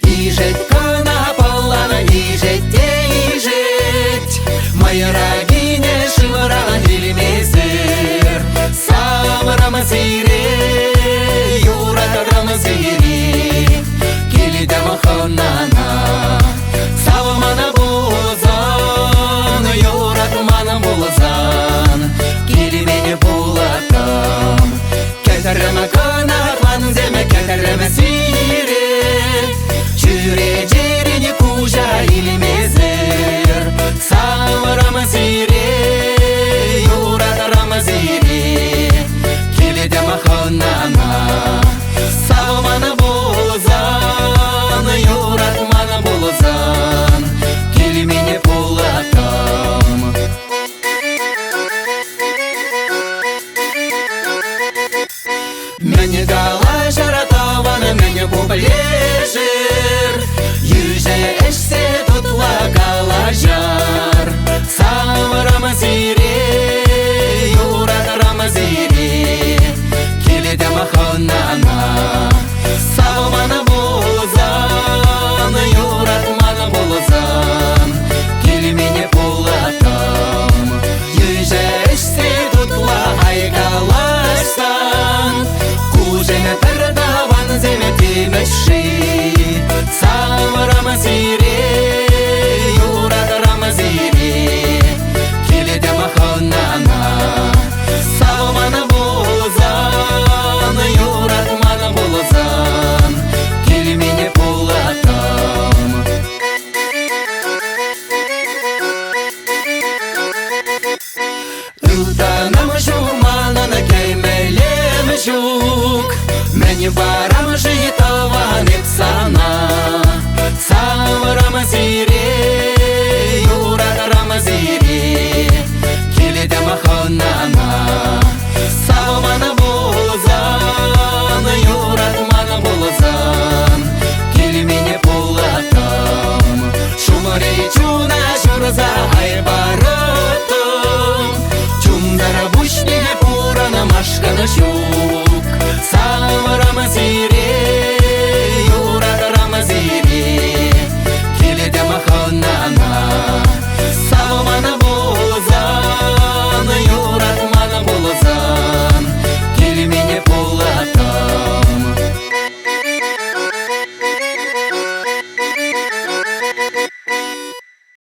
Ижет кона полана, ижет, моя рагиня шивара дилмезер, сам рамазире, юра рамазире, килида махонана, савамана булзан, юра мана булзан, кили меня булатам, кетерема кона хванземе кетерема сире. Жүрежерене кужа илмезер, сам рамазире, юрат рамазире, киледе махонана, савмана болзан, юрат мана болзан, кили мене булатам. Мене дала жаратавана, мене бублежер, yüce eşse tutla kalajar, sağ Ramazire, yurat Ramazire, kilide mahonana, sağ mana bozan, yurat mana bozan, kili mene bulatam, yüce eşse tutla ay kalaşsan, kujene terdavan zemetimеши. Сам Рамазире, юрат Рамазире, киледе махонана, савмана болзан, юрат мана болзан, кили мене булатам. Ылтанам жуманана кеймелем жук, мене барам житован ипсана. Сам Рамазире, юрат Рамазире, киледе махонана, савмана болзан, юрат мана болзан, кили мене булатам. Шумаре чуна журза айбары.